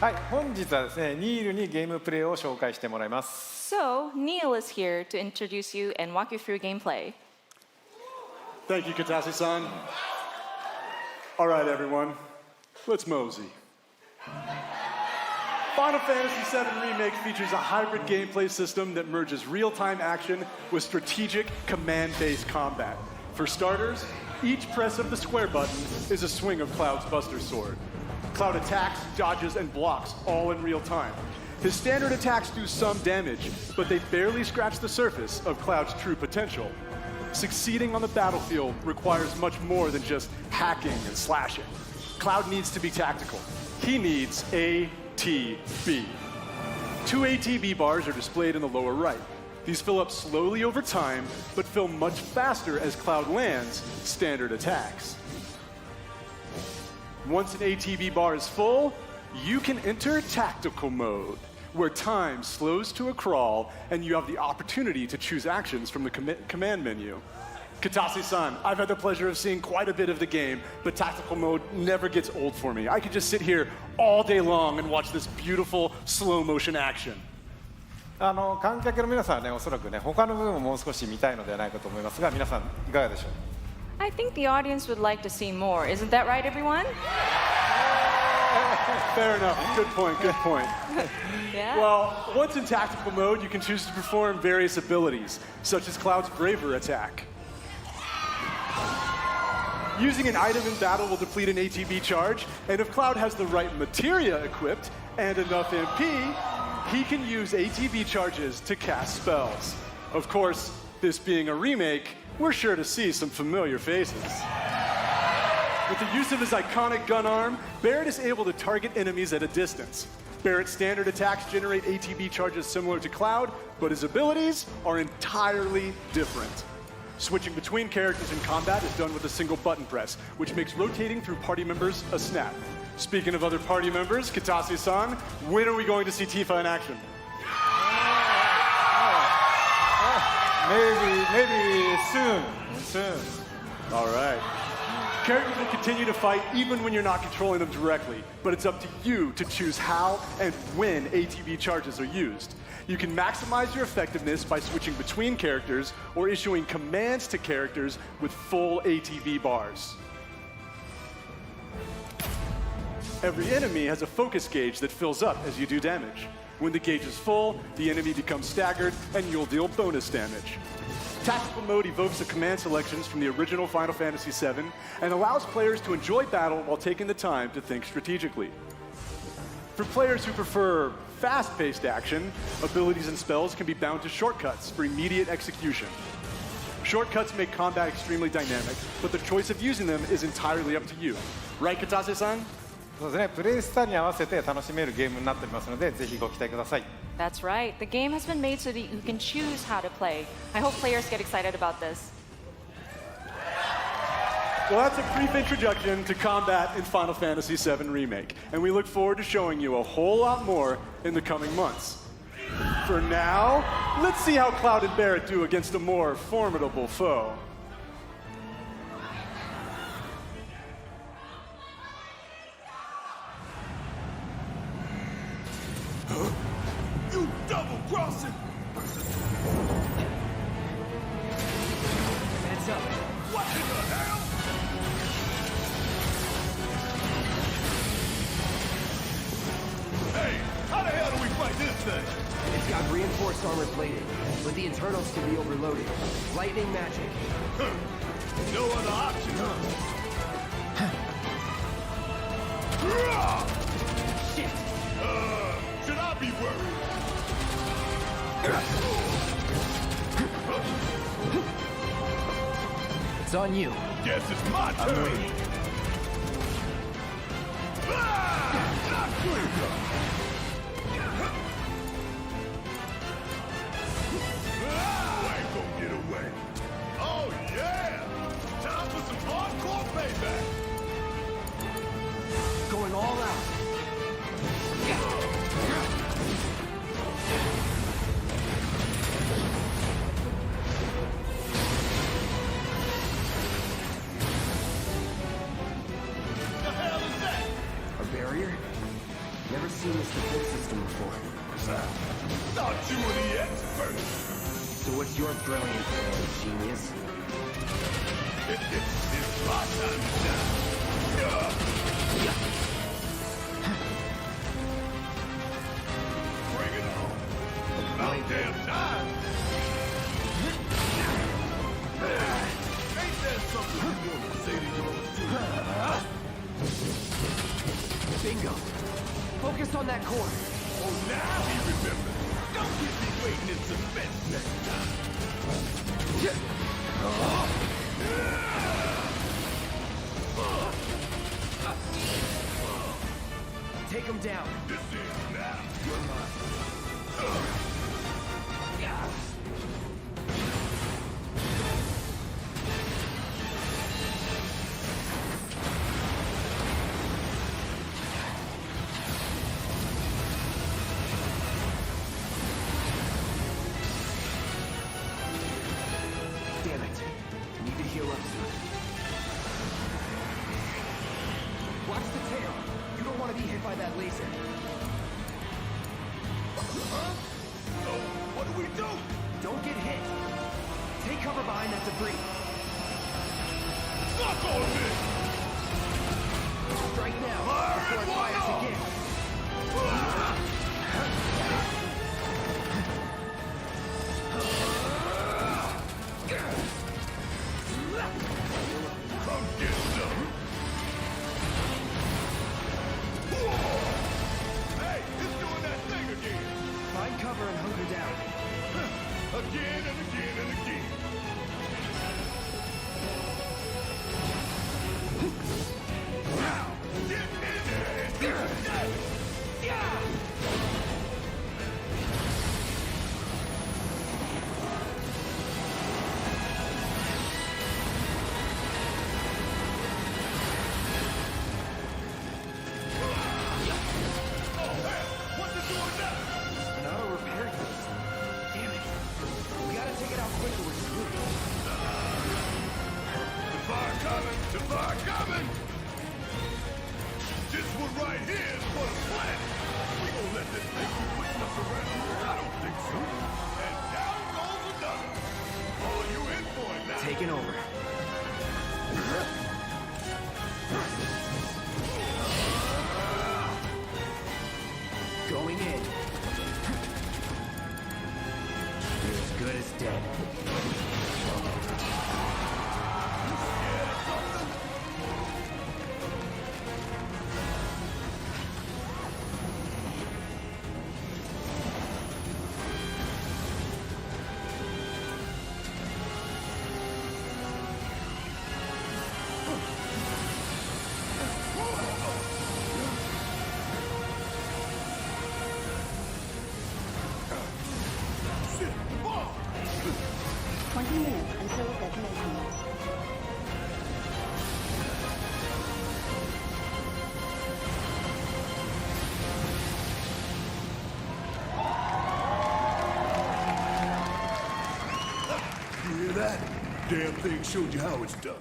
はい、本日はですね、ニールにゲームプレイを紹介してもらいます。So, Neil is here to introduce you and walk you through gameplay. Thank you, Katase-san. All right, everyone, let's mosey. Final Fantasy VII Remake features a hybrid gameplay system that merges real-time action with strategic command-based combat. For starters, each press of the square button is a swing of Cloud's Buster Sword. Cloud attacks, dodges, and blocks all in real time. His standard attacks do some damage, but they barely scratch the surface of Cloud's true potential. Succeeding on the battlefield requires much more than just hacking and slashing. Cloud needs to be tactical. He needs ATB. 2 ATB bars are displayed in the lower right. These fill up slowly over time, but fill much faster as Cloud lands standard attacks. Once an ATB bar is full, you can enter tactical mode, where time slows to a crawl and you have the opportunity to choose actions from the command menu. Katase-san, I've had the pleasure of seeing quite a bit of the game, but tactical mode never gets old for me. I could just sit here all day long and watch this beautiful slow motion action. 観客の皆さんはね、おそらくね、他の部分ももう少し見たいのではないかと思いますが、皆さんいかがでしょう？ I think the audience would like to see more. Isn't that right, everyone? Fair enough. Good point, good point. Yeah. Well, once in tactical mode, you can choose to perform various abilities, such as Cloud's Braver attack. Using an item in battle will deplete an ATB charge, and if Cloud has the right materia equipped and enough MP, he can use ATB charges to cast spells. Of course, this being a remake, we're sure to see some familiar faces. With the use of his iconic gun arm, Barrett is able to target enemies at a distance. Barrett's standard attacks generate ATB charges similar to Cloud, but his abilities are entirely different. Switching between characters in combat is done with a single button press, which makes rotating through party members a snap. Speaking of other party members, Katase-san, when are we going to see Tifa in action? Maybe soon. All right. Characters will continue to fight even when you're not controlling them directly, but it's up to you to choose how and when ATB charges are used. You can maximize your effectiveness by switching between characters or issuing commands to characters with full ATB bars. Every enemy has a focus gauge that fills up as you do damage. When the gauge is full, the enemy becomes staggered and you'll deal bonus damage. Tactical mode evokes the command selections from the original Final Fantasy VII and allows players to enjoy battle while taking the time to think strategically. For players who prefer fast-paced action, abilities and spells can be bound to shortcuts for immediate execution. Shortcuts make combat extremely dynamic, but the choice of using them is entirely up to you. Right, Katase-san? そうですね、プレイスタイルに合わせて楽しめるゲームになっておりますので、ぜひご期待ください。That's right. The game has been made so that you can choose how to play. I hope players get excited about this. Well, that's a brief introduction to combat in Final Fantasy VII Remake, and we look forward to showing you a whole lot more in the coming months. For now, let's see how Cloud and Barrett do against a more formidable foe. You double-crossing! Heads up. What in the hell? Hey, how the hell do we fight this thing? It's got reinforced armor plating, but the internals can be overloaded. Lightning magic. No other option, huh? Shit! Should I be worried? It's on you. Guess it's my turn. I'm waiting. Not good enough. I ain't gonna get away. Oh yeah! Time for some hardcore payback. Going all out. seen this defense system before. Thought you were the expert. So what's your brilliant plan, genius? It's my time to shine. Bring it on. About damn time. Ain't that something you want to say to yours too? Bingo! Focus on that core. Oh, now he remembers. Don't keep me waiting in suspense next time. Take him down. This is now. You're mine. Damn it. Need to heal up soon. Watch the tail. You don't want to be hit by that laser. So, what do we do? Don't get hit. Take cover behind that debris. Suck on this! Strike now before it fires again. Come get some. Hey, it's doing that thing again. Find cover and hunker down. Again and again and again. Now, get in there and do that. What's it doing now? An auto repair unit. Damn it. We gotta take it out quicker with Cthulhu. The fire coming! The fire coming! This one right here is for the planet! We gonna let this thing keep pushing us around? I don't think so. And down goes another. Oh, you in for it now? Taking over. Going in. You're as good as dead. Shit, bomb! 20 minutes until detonation. You hear that? Damn thing showed you how it's done.